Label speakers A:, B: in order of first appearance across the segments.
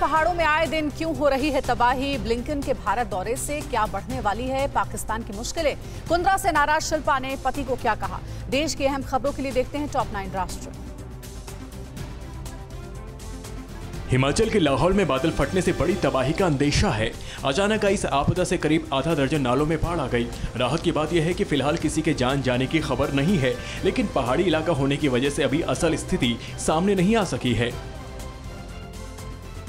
A: पहाड़ों में आए दिन क्यों हो रही है तबाही? ब्लिंकन के भारत दौरे से क्या बढ़ने वाली है पाकिस्तान की मुश्किलें? कुंद्रा से नाराज शिल्पा ने पति को क्या कहा? देश की अहम खबरों के लिए देखते हैं टॉप 9 राष्ट्र।
B: हिमाचल के लाहौल में बादल फटने से बड़ी तबाही का अंदेशा है। अचानक आई इस आपदा से करीब आधा दर्जन नालों में बाढ़ आ गई। राहत की बात यह है कि फिलहाल किसी के जान जाने की खबर नहीं है, लेकिन पहाड़ी इलाका होने की वजह से अभी असल स्थिति सामने नहीं आ सकी है।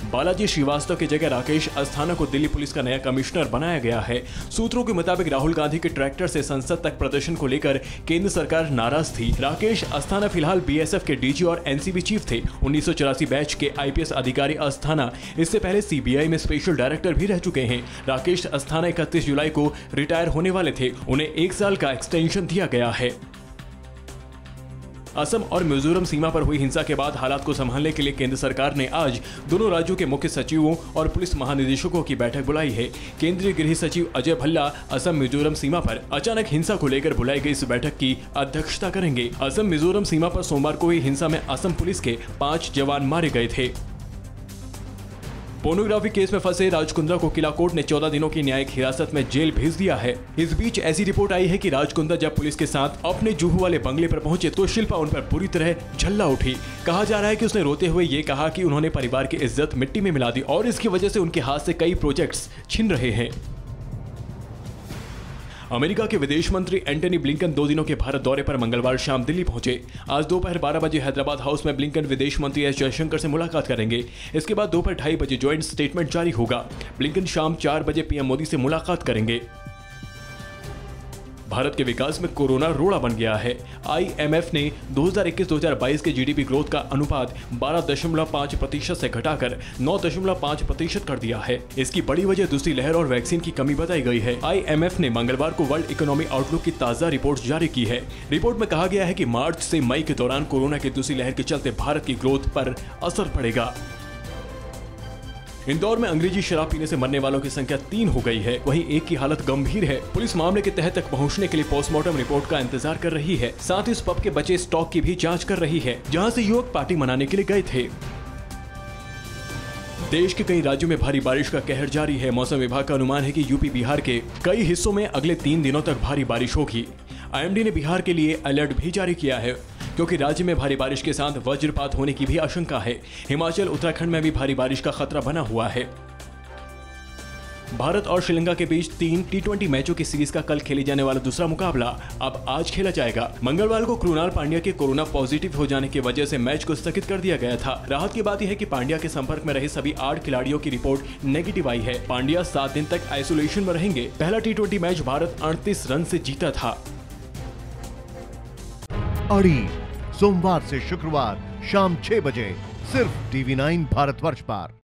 B: बालाजी श्रीवास्तव की जगह राकेश अस्थाना को दिल्ली पुलिस का नया कमिश्नर बनाया गया है। सूत्रों के मुताबिक राहुल गांधी के ट्रैक्टर से संसद तक प्रदर्शन को लेकर केंद्र सरकार नाराज थी। राकेश अस्थाना फिलहाल बीएसएफ के डीजी और एनसीबी चीफ थे। 1984 बैच के आईपीएस अधिकारी अस्थाना इससे पहले सीबीआई में स्पेशल डायरेक्टर भी रह चुके हैं। राकेश अस्थाना 31 जुलाई को रिटायर होने वाले थे। उन्हें 1 साल का एक्सटेंशन दिया गया है। असम और मिजोरम सीमा पर हुई हिंसा के बाद हालात को संभालने के लिए केंद्र सरकार ने आज दोनों राज्यों के मुख्य सचिवों और पुलिस महानिदेशकों की बैठक बुलाई है। केंद्रीय गृह सचिव अजय भल्ला असम मिजोरम सीमा पर अचानक हिंसा को लेकर बुलाई गई इस बैठक की अध्यक्षता करेंगे। असम मिजोरम सीमा पर सोमवार को हुई हिंसा में असम पुलिस के 5 जवान मारे गए थे। पोर्नोग्राफी केस में फंसे राज कुंद्रा को किला कोर्ट ने 14 दिनों की न्यायिक हिरासत में जेल भेज दिया है। इस बीच ऐसी रिपोर्ट आई है कि राज कुंद्रा जब पुलिस के साथ अपने जुहू वाले बंगले पर पहुंचे तो शिल्पा उन पर बुरी तरह झल्ला उठी। कहा जा रहा है कि उसने रोते हुए ये कहा कि उन्होंने परिवार की इज्जत मिट्टी में मिला दी और इसकी वजह से उनके हाथ से कई प्रोजेक्ट्स छिन रहे हैं। अमेरिका के विदेश मंत्री एंटनी ब्लिंकन 2 दिनों के भारत दौरे पर मंगलवार शाम दिल्ली पहुंचे। आज दोपहर 12 बजे हैदराबाद हाउस में ब्लिंकन विदेश मंत्री एस जयशंकर से मुलाकात करेंगे। इसके बाद दोपहर 2:30 बजे ज्वाइंट स्टेटमेंट जारी होगा। ब्लिंकन शाम 4 बजे पीएम मोदी से मुलाकात करेंगे। भारत के विकास में कोरोना रोड़ा बन गया है। आईएमएफ ने 2021-2022 के जीडीपी ग्रोथ का अनुपात 12.5% से घटाकर 9.5% कर दिया है। इसकी बड़ी वजह दूसरी लहर और वैक्सीन की कमी बताई गई है। आईएमएफ ने मंगलवार को वर्ल्ड इकोनॉमिक आउटलुक की ताजा रिपोर्ट जारी की है। रिपोर्ट में कहा गया है कि मार्च से मई के दौरान कोरोना की दूसरी लहर के चलते भारत की ग्रोथ पर असर पड़ेगा। इंदौर में अंग्रेजी शराब पीने से मरने वालों की संख्या 3 हो गई है, वहीं एक की हालत गंभीर है। पुलिस मामले के तह तक पहुंचने के लिए पोस्टमार्टम रिपोर्ट का इंतजार कर रही है। साथ ही इस पब के बचे स्टॉक की भी जांच कर रही है, जहां से युवक पार्टी मनाने के लिए गए थे। देश के कई राज्यों में भारी बारिश का कहर जारी है। मौसम विभाग का अनुमान है कि यूपी बिहार के कई हिस्सों में अगले 3 दिनों तक भारी बारिश होगी। आईएमडी ने बिहार के लिए अलर्ट भी जारी किया है, क्योंकि राज्य में भारी बारिश के साथ वज्रपात होने की भी आशंका है। हिमाचल उत्तराखंड में भी भारी बारिश का खतरा बना हुआ है। भारत और श्रीलंका के बीच 3 T20 मैचों की सीरीज का कल खेले जाने वाला दूसरा मुकाबला अब आज खेला जाएगा। मंगलवार को कृणाल पांड्या के कोरोना पॉजिटिव हो जाने की वजह से मैच को स्थगित कर दिया गया था। राहत की बात यह है कि पांड्या के संपर्क में रहे सभी 8 खिलाड़ियों की रिपोर्ट नेगेटिव आई है। पांड्या 7 दिन तक आइसोलेशन में रहेंगे। पहला T20 मैच भारत 38 रन से जीता था।
C: अड़ी सोमवार से शुक्रवार शाम 6 बजे सिर्फ TV9 भारतवर्ष पर।